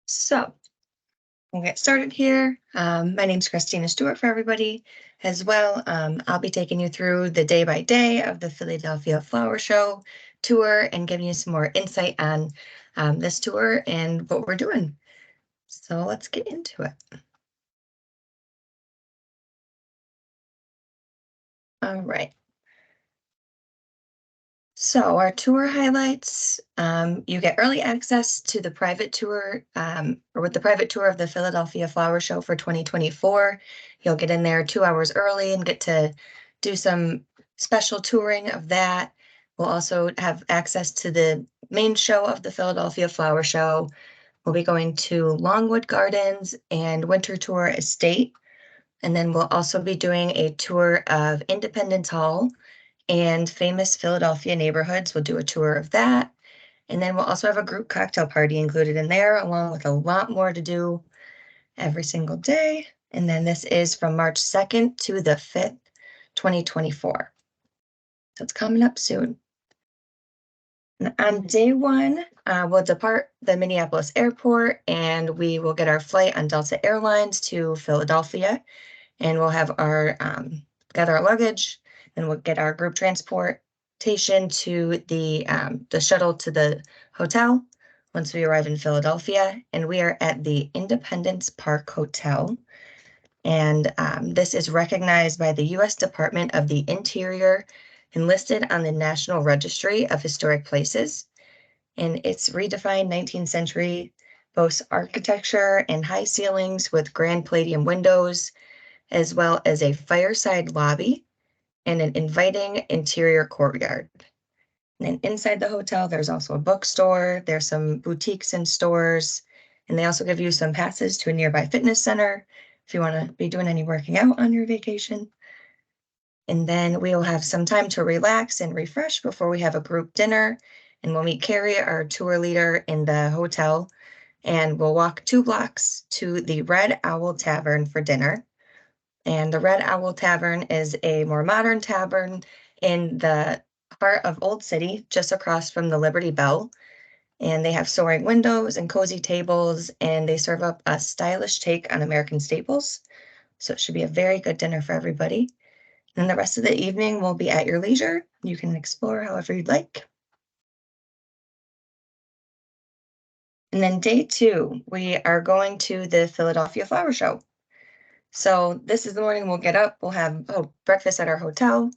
So we'll get started here. My name's Christina Stewart for everybody as well. I'll be taking you through the day by day of the Philadelphia Flower Show tour and giving you some more insight on this tour and what we're doing. So let's get into it. All right. So our tour highlights, you get early access to the private tour, or with the private tour of the Philadelphia Flower Show for 2024. You'll get in there 2 hours early and get to do some special touring of that. We'll also have access to the main show of the Philadelphia Flower Show. We'll be going to Longwood Gardens and Winter Tour Estate. And then we'll also be doing a tour of Independence Hall and famous Philadelphia neighborhoods. We'll do a tour of that. And then we'll also have a group cocktail party included in there, along with a lot more to do every single day. And then this is from March 2nd to the 5th, 2024. So it's coming up soon. On day one, we'll depart the Minneapolis airport and we will get our flight on Delta Airlines to Philadelphia. And we'll have our gather our luggage, and we'll get our group transportation to the shuttle to the hotel once we arrive in Philadelphia. And we are at the Independence Park Hotel. And this is recognized by the U.S. Department of the Interior and listed on the National Registry of Historic Places. And it's redefined 19th century, boasts architecture and high ceilings with grand palladium windows, as well as a fireside lobby and an inviting interior courtyard. And then inside the hotel, there's also a bookstore, there's some boutiques and stores, and they also give you some passes to a nearby fitness center if you want to be doing any working out on your vacation. And then we will have some time to relax and refresh before we have a group dinner. And we'll meet Carrie, our tour leader, in the hotel, and we'll walk 2 blocks to the Red Owl Tavern for dinner. And the Red Owl Tavern is a more modern tavern in the heart of Old City, just across from the Liberty Bell. And they have soaring windows and cozy tables, and they serve up a stylish take on American staples. So it should be a very good dinner for everybody. And the rest of the evening will be at your leisure. You can explore however you'd like. And then day 2, we are going to the Philadelphia Flower Show. So this is the morning we'll get up, we'll have breakfast at our hotel,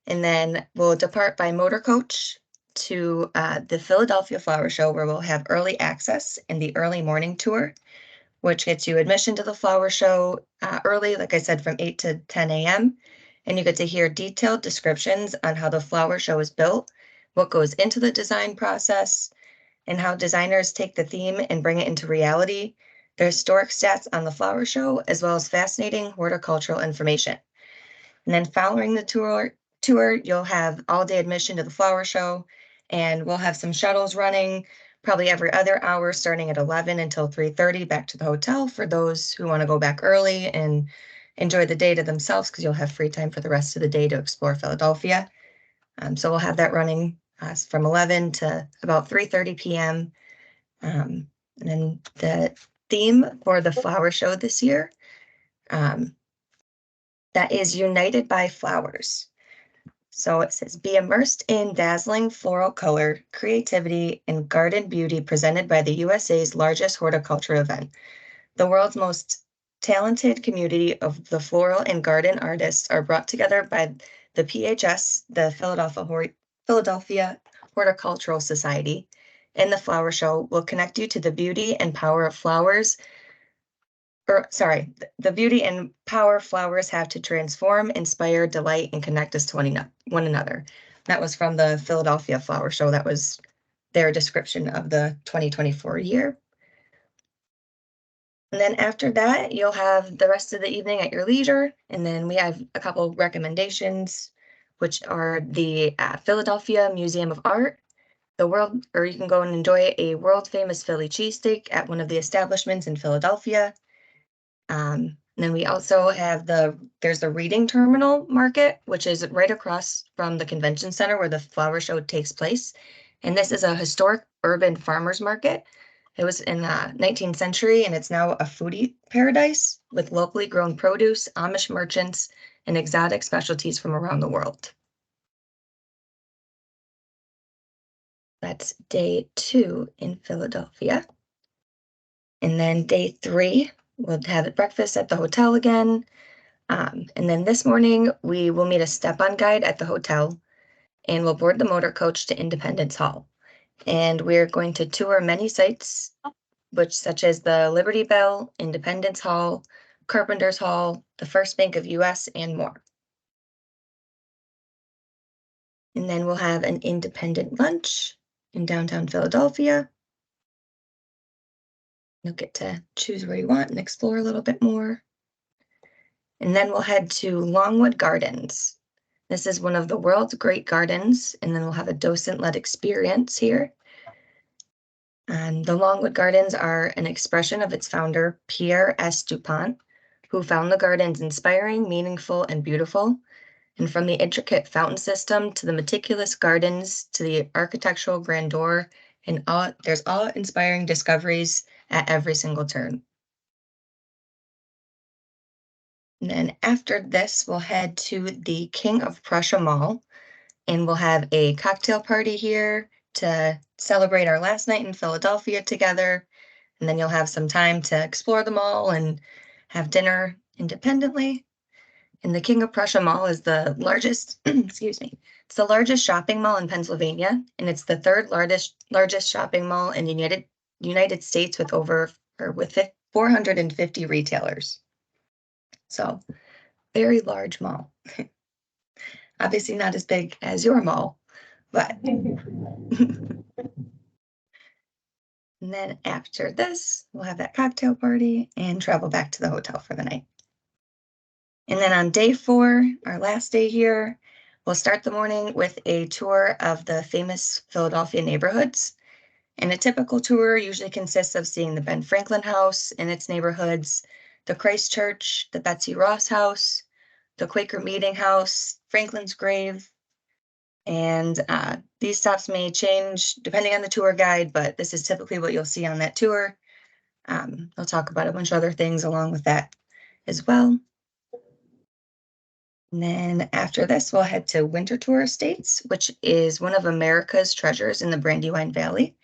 and then we'll depart by motor coach to the Philadelphia Flower Show, where we'll have early access in the early morning tour, which gets you admission to the flower show early, like I said, from 8 to 10 a.m. And you get to hear detailed descriptions on how the flower show is built, what goes into the design process, and how designers take the theme and bring it into reality. There's historic stats on the flower show, as well as fascinating horticultural information. And then following the tour, you'll have all-day admission to the flower show, and we'll have some shuttles running probably every other hour, starting at 11 until 3:30 back to the hotel for those who want to go back early and enjoy the day to themselves, because you'll have free time for the rest of the day to explore Philadelphia. So we'll have that running from 11 to about 3:30 p.m. And then the theme for the flower show this year, that is United by Flowers. So it says, be immersed in dazzling floral color, creativity, and garden beauty presented by the USA's largest horticulture event. The world's most talented community of the floral and garden artists are brought together by the PHS, the Philadelphia Horticultural Society, and the flower show will connect you to the beauty and power of flowers. The beauty and power flowers have to transform, inspire, delight, and connect us to one another. That was from the Philadelphia Flower Show. That was their description of the 2024 year. And then after that, you'll have the rest of the evening at your leisure. And then we have a couple recommendations, which are the Philadelphia Museum of Art, or you can go and enjoy a world famous Philly cheesesteak at one of the establishments in Philadelphia. And then we also have there's the Reading Terminal Market, which is right across from the convention center where the flower show takes place. And this is a historic urban farmers market It was in the 19th century, and it's now a foodie paradise with locally grown produce, Amish merchants, and exotic specialties from around the world. That's day 2 in Philadelphia. And then day 3, we'll have breakfast at the hotel again. And then this morning, we will meet a step-on guide at the hotel, and we'll board the motor coach to Independence Hall. And we're going to tour many sites, such as the Liberty Bell, Independence Hall, Carpenter's Hall, the First Bank of US, and more. And then we'll have an independent lunch in downtown Philadelphia. You'll get to choose where you want and explore a little bit more. And then we'll head to Longwood Gardens. This is one of the world's great gardens, and then we'll have a docent-led experience here. And the Longwood Gardens are an expression of its founder, Pierre S. Dupont, who found the gardens inspiring, meaningful, and beautiful. And from the intricate fountain system to the meticulous gardens to the architectural grandeur, and there's awe-inspiring discoveries at every single turn. And then after this, we'll head to the King of Prussia Mall, and we'll have a cocktail party here to celebrate our last night in Philadelphia together. And then you'll have some time to explore the mall and have dinner independently. And the King of Prussia Mall is the largest, excuse me, it's the largest shopping mall in Pennsylvania, and it's the third largest shopping mall in the United States with 450 retailers. So very large mall. Obviously not as big as your mall, but. And then after this, we'll have that cocktail party and travel back to the hotel for the night. And then on day 4, our last day here, we'll start the morning with a tour of the famous Philadelphia neighborhoods. And a typical tour usually consists of seeing the Ben Franklin House and its neighborhoods, the Christ Church, the Betsy Ross House, the Quaker Meeting House, Franklin's grave. And these stops may change depending on the tour guide, but this is typically what you'll see on that tour. They'll talk about a bunch of other things along with that as well. And then after this, we'll head to Winterthur Estates, which is one of America's treasures in the Brandywine Valley.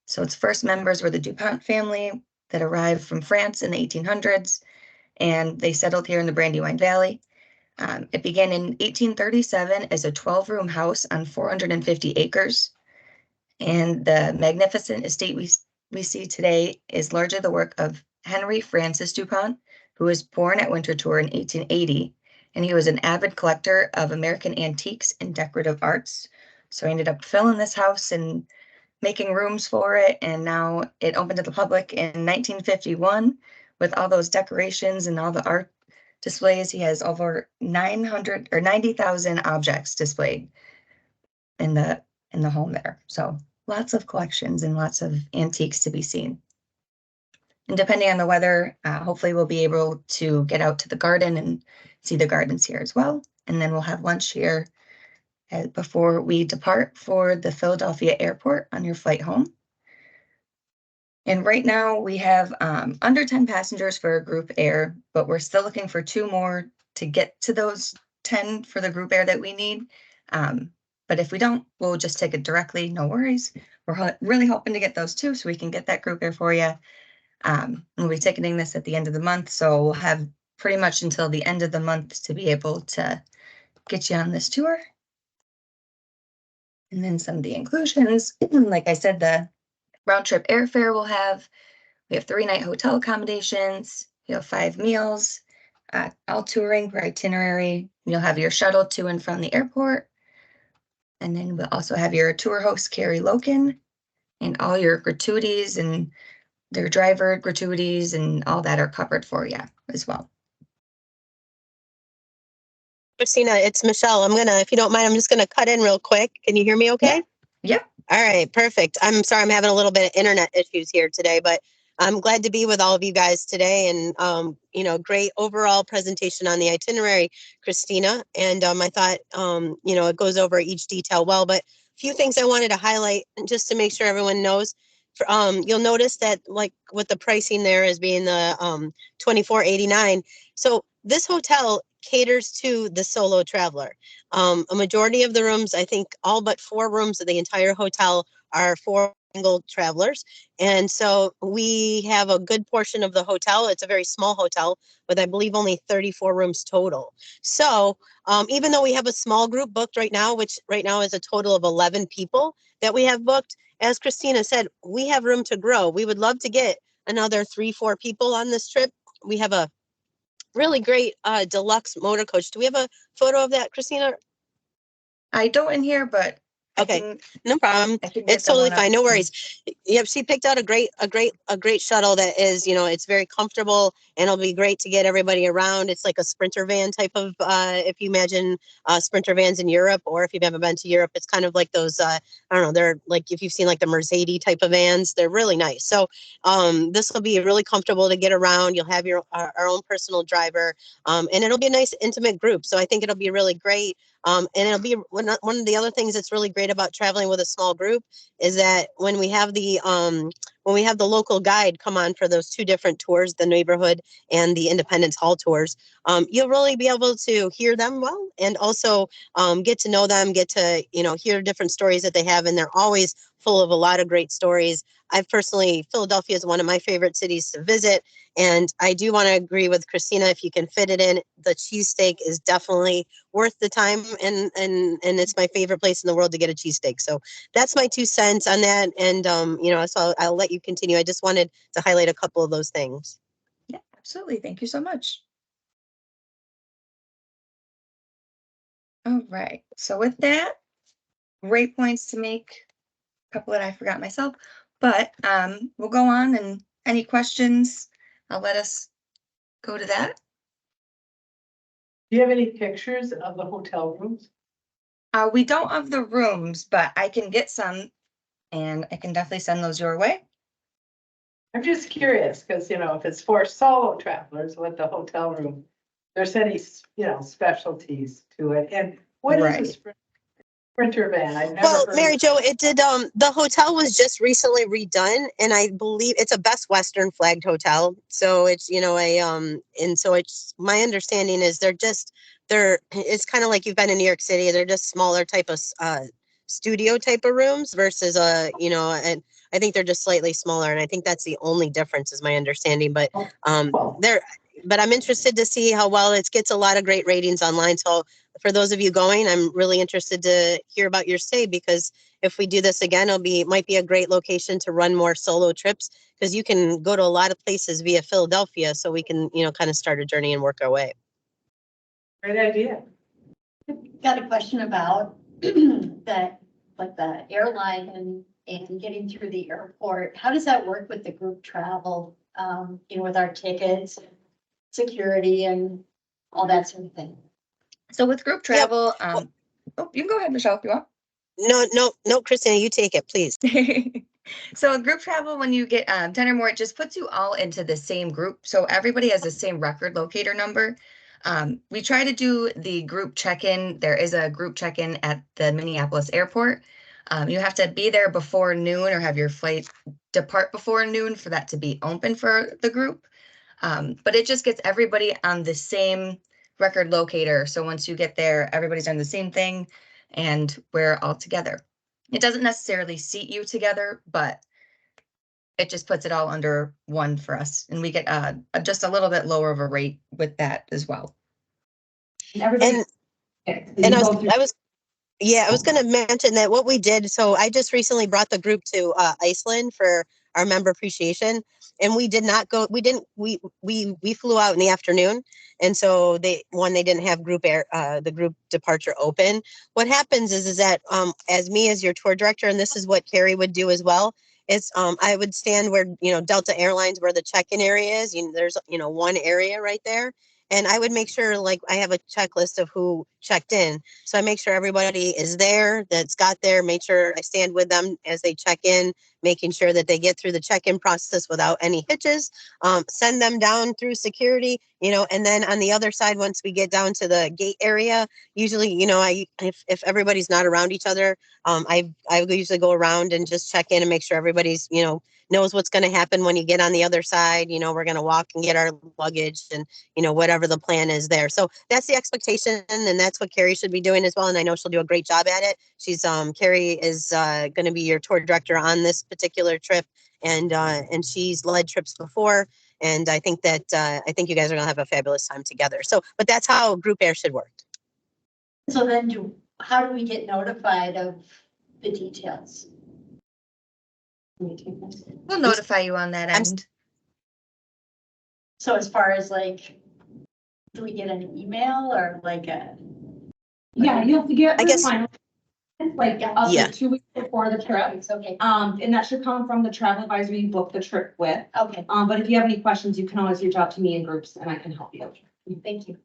So its first members were the Dupont family that arrived from France in the 1800s, and they settled here in the Brandywine Valley. It began in 1837 as a 12-room house on 450 acres. And the magnificent estate we see today is largely the work of Henry Francis Dupont, who was born at Winterthur in 1880. And he was an avid collector of American antiques and decorative arts. So he ended up filling this house and making rooms for it. And now it opened to the public in 1951 with all those decorations and all the art displays. He has over 90,000 objects displayed in the home there. So lots of collections and lots of antiques to be seen. And depending on the weather, hopefully we'll be able to get out to the garden and see the gardens here as well. And then we'll have lunch here before we depart for the Philadelphia airport on your flight home. And right now we have under 10 passengers for a group air, but we're still looking for 2 more to get to those 10 for the group air that we need. But if we don't, we'll just take it directly, no worries. We're really hoping to get those 2 so we can get that group air for you. We'll be ticketing this at the end of the month, so we'll have pretty much until the end of the month to be able to get you on this tour. And then some of the inclusions, like I said, the round trip airfare we have 3-night hotel accommodations, you have 5 meals, all touring per itinerary. You'll have your shuttle to and from the airport. And then we'll also have your tour host, Carrie Loken, and all your gratuities and their driver gratuities and all that are covered for you as well. Christina, it's Michelle. If you don't mind, I'm just gonna cut in real quick. Can you hear me okay? Yep. All right, perfect. I'm sorry, I'm having a little bit of internet issues here today, but I'm glad to be with all of you guys today. And, great overall presentation on the itinerary, Christina. And I thought, it goes over each detail well, but a few things I wanted to highlight just to make sure everyone knows. You'll notice that like with the pricing there as being the $24.89. So this hotel caters to the solo traveler. A majority of the rooms, I think all but 4 rooms of the entire hotel are for single travelers. And so we have a good portion of the hotel. It's a very small hotel with, I believe, only 34 rooms total. So even though we have a small group booked right now, which right now is a total of 11 people that we have booked, as Christina said, we have room to grow. We would love to get another 3-4 people on this trip. We have a really great deluxe motor coach. Do we have a photo of that, Christina? I don't in here, but Okay, no problem. I can It's get the totally one up. fine. No worries. Yep, she picked out a great shuttle that is, it's very comfortable and it'll be great to get everybody around. It's like a sprinter van type of, if you imagine sprinter vans in Europe, or if you've ever been to Europe, it's kind of like those, I don't know, they're like, if you've seen like the Mercedes type of vans, they're really nice. So this will be really comfortable to get around. You'll have our own personal driver, and it'll be a nice intimate group. So I think it'll be really great. And it'll be one of the other things that's really great about traveling with a small group is that when we have the local guide come on for those 2 different tours, the neighborhood and the Independence Hall tours, you'll really be able to hear them well, and also get to know them, get to hear different stories that they have, and they're always full of a lot of great stories. Philadelphia is one of my favorite cities to visit. And I do want to agree with Christina, if you can fit it in, the cheesesteak is definitely worth the time. And it's my favorite place in the world to get a cheesesteak. So that's my 2 cents on that. And, so I'll let you continue. I just wanted to highlight a couple of those things. Yeah, absolutely. Thank you so much. All right. So with that, great points to make. A couple that I forgot myself, but we'll go on, and any questions, I'll let us go to that. Do you have any pictures of the hotel rooms? We don't have the rooms, but I can get some, and I can definitely send those your way. I'm just curious, because, if it's for solo travelers with the hotel room, there's any, specialties to it. And what is a sprinter van? I've never Well, heard Mary of Jo, it did. The hotel was just recently redone, and I believe it's a Best Western flagged hotel. So it's and so it's my understanding is it's kind of like you've been in New York City. They're just smaller type of studio type of rooms versus and I think they're just slightly smaller, and I think that's the only difference, is my understanding. But but I'm interested to see how well it gets a lot of great ratings online. So for those of you going, I'm really interested to hear about your stay, because if we do this again, might be a great location to run more solo trips, because you can go to a lot of places via Philadelphia. So we can, kind of start a journey and work our way. Great idea. Got a question about that, like the airline and getting through the airport. How does that work with the group travel? With our tickets, security, and all that sort of thing. So with group travel, you can go ahead, Michelle, if you want. No, Christina, you take it, please. So group travel, when you get 10 or more, it just puts you all into the same group. So everybody has the same record locator number. We try to do the group check-in. There is a group check-in at the Minneapolis airport. You have to be there before noon or have your flight depart before noon for that to be open for the group. But it just gets everybody on the same record locator. So once you get there, everybody's on the same thing and we're all together. It doesn't necessarily seat you together, but it just puts it all under one for us. And we get just a little bit lower of a rate with that as well. And I was going to mention that what we did. So I just recently brought the group to Iceland for our member appreciation, and we did not go. We didn't. We flew out in the afternoon, and so they didn't have the group departure open. What happens is that as your tour director, and this is what Carrie would do as well. Is I would stand where Delta Airlines, where the check-in area is. There's one area right there. And I would make sure, like, I have a checklist of who checked in. So I make sure everybody is there, that's got there, make sure I stand with them as they check in, making sure that they get through the check-in process without any hitches, send them down through security, and then on the other side, once we get down to the gate area, usually, if everybody's not around each other, I usually go around and just check in and make sure everybody's, knows what's going to happen when you get on the other side. We're going to walk and get our luggage and, whatever the plan is there. So that's the expectation. And that's what Carrie should be doing as well. And I know she'll do a great job at it. Carrie is going to be your tour director on this particular trip. And she's led trips before. And I think you guys are going to have a fabulous time together. So, but that's how group air should work. So then how do we get notified of the details? We'll notify you on that end. So as far as do we get an email or Yeah, you'll get. I guess. Up to 2 weeks before the trip. Okay. And that should come from the travel advisor you booked the trip with. Okay. But if you have any questions, you can always reach out to me in groups and I can help you. Thank you.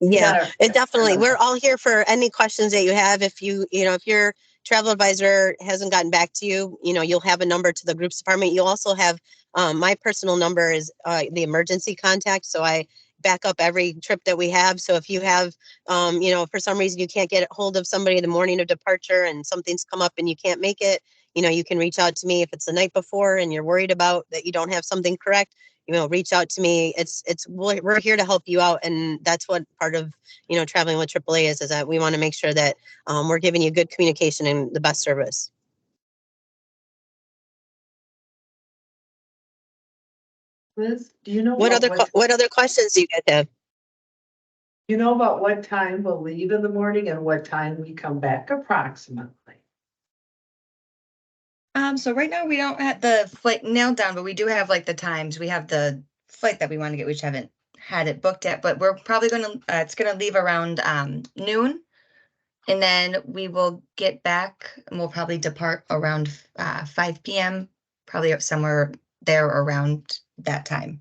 Yeah, it definitely. We're all here for any questions that you have. If if your travel advisor hasn't gotten back to you, you'll have a number to the groups department. You'll also have my personal number is the emergency contact. So I back up every trip that we have. So if you have, for some reason you can't get a hold of somebody the morning of departure and something's come up and you can't make it, you can reach out to me. If it's the night before and you're worried about that you don't have something correct, reach out to me. We're here to help you out. And that's what part of, traveling with AAA is that we want to make sure that we're giving you good communication and the best service. Liz, do you know what other questions do you guys have? You know about what time we'll leave in the morning and what time we come back approximately? So right now we don't have the flight nailed down, but we do have the times. We have the flight that we want to get, which haven't had it booked yet, but we're probably it's gonna leave around noon. And then we will get back and we'll probably depart around 5 p.m. Probably somewhere there around that time.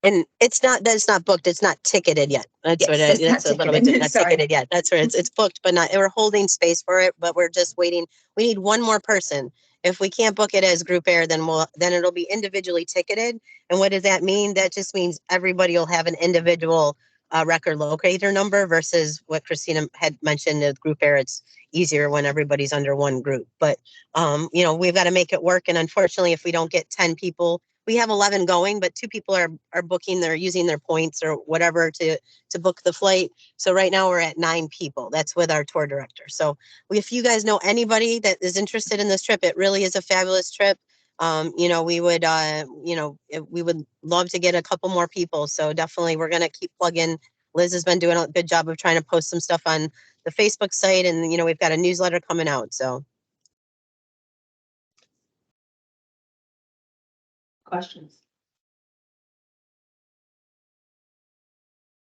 And it's not booked. It's not ticketed yet. That's Yes, a little bit not ticketed yet. That's where it's booked, but not. We're holding space for it, but we're just waiting. We need one more person. If we can't book it as group air, then it'll be individually ticketed. And what does that mean? That just means everybody will have an individual record locator number versus what Christina had mentioned with group air. It's easier when everybody's under one group. But we've got to make it work. And unfortunately, if we don't get 10 people. We have 11 going, but 2 people are booking. They're using their points or whatever to book the flight. So right now we're at 9 people. That's with our tour director. So if you guys know anybody that is interested in this trip, it really is a fabulous trip. We would love to get a couple more people. So definitely we're going to keep plugging. Liz has been doing a good job of trying to post some stuff on the Facebook site, and we've got a newsletter coming out. So. Questions?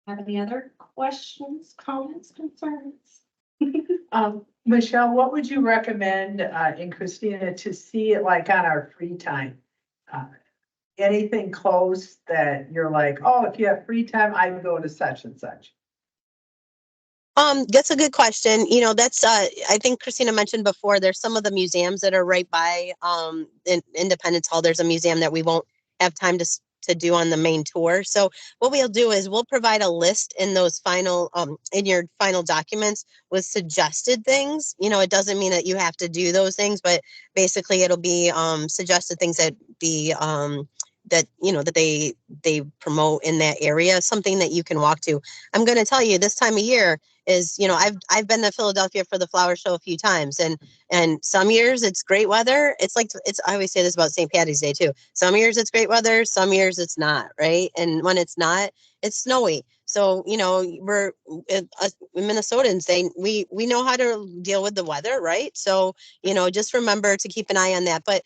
Have any other questions, comments, concerns? Michelle, what would you recommend in Christina to see it on our free time? Anything close that you're if you have free time, I would go to such and such. That's a good question. That's I think Christina mentioned before, there's some of the museums that are right by in Independence Hall. There's a museum that we won't have time to do on the main tour. So what we'll do is we'll provide a list in those final in your final documents with suggested things. It doesn't mean that you have to do those things, but basically it'll be suggested things that be that they promote in that area, something that you can walk to. I'm going to tell you, this time of year is, I've been to Philadelphia for the flower show a few times, and some years it's great weather. I always say this about St. Patty's Day too. Some years it's great weather, some years it's not, right? And when it's not, it's snowy. So, we're Minnesotans, we know how to deal with the weather, right? So, just remember to keep an eye on that. But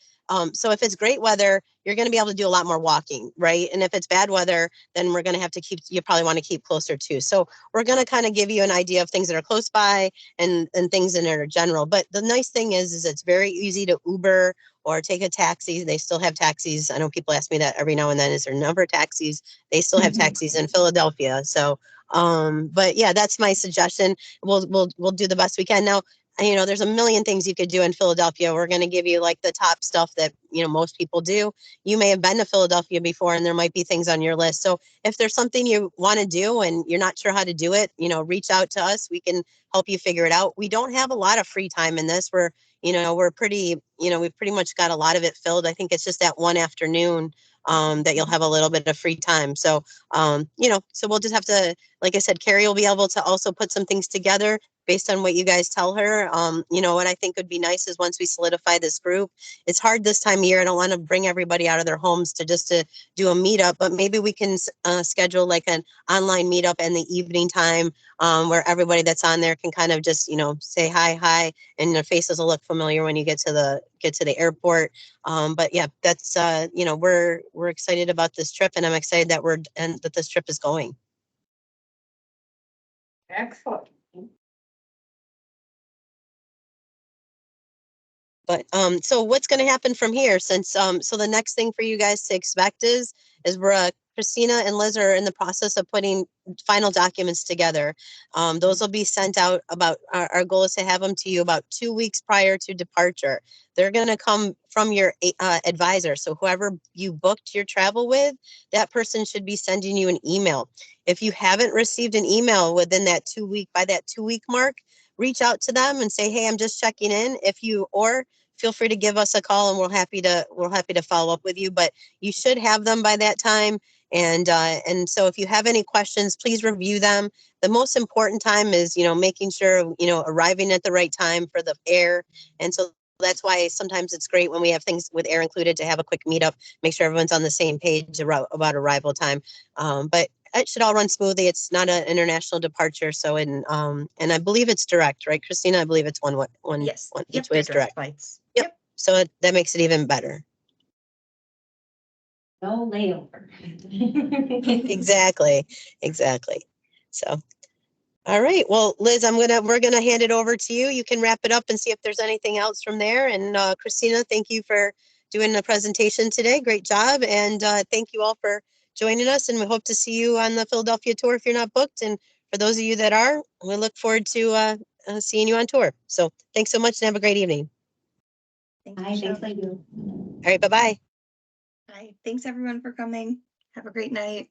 so if it's great weather, you're going to be able to do a lot more walking, right? And if it's bad weather, then we're going to have to you probably want to keep closer too. So we're going to kind of give you an idea of things that are close by and things that are general. But the nice thing is it's very easy to Uber or take a taxi. They still have taxis. I know people ask me that every now and then, is there number taxis? They still have taxis in Philadelphia. So, but yeah, that's my suggestion. We'll do the best we can. Now, you know, there's a million things you could do in Philadelphia. We're going to give you like the top stuff that, you know, most people do. You may have been to Philadelphia before and there might be things on your list. So if there's something you want to do and you're not sure how to do it, you know, reach out to us. We can help you figure it out. We don't have a lot of free time in this. We're pretty, you know, we've pretty much got a lot of it filled. I think it's just that one afternoon that you'll have a little bit of free time. So, you know, so we'll just have to, like I said, Carrie will be able to also put some things together based on what you guys tell her. You know, what I think would be nice is once we solidify this group, it's hard this time of year. I don't want to bring everybody out of their homes to do a meetup, but maybe we can schedule like an online meetup in the evening time where everybody that's on there can kind of just, you know, say hi, and their faces will look familiar when you get to the airport. But yeah, that's you know, we're excited about this trip, and I'm excited that this trip is going. Excellent. But so what's going to happen from here? Since so the next thing for you guys to expect is we're Christina and Liz are in the process of putting final documents together. Those will be sent out about our goal is to have them to you about 2 weeks prior to departure. They're going to come from your advisor. So whoever you booked your travel with, that person should be sending you an email. If you haven't received an email within that 2 week, by that 2 week mark, reach out to them and say, hey, I'm just checking in. Or feel free to give us a call and we're happy to follow up with you. But you should have them by that time. And so if you have any questions, please review them. The most important time is, you know, making sure, you know, arriving at the right time for the air. And so that's why sometimes it's great when we have things with air included to have a quick meetup, make sure everyone's on the same page about arrival time. But it should all run smoothly. It's not an international departure. So, and I believe it's direct, right, Christina? I believe it's one Yes. each Yep, way they're is direct. flights. Yep. So that makes it even better. No layover. Exactly. So, all right. Well, Liz, we're gonna hand it over to you. You can wrap it up and see if there's anything else from there. And Christina, thank you for doing the presentation today. Great job. And thank you all for joining us. And we hope to see you on the Philadelphia tour if you're not booked. And for those of you that are, we look forward to seeing you on tour. So thanks so much and have a great evening. Thanks, Hi, Michelle. thanks, I do. All right. Bye-bye. Bye. Thanks everyone for coming. Have a great night.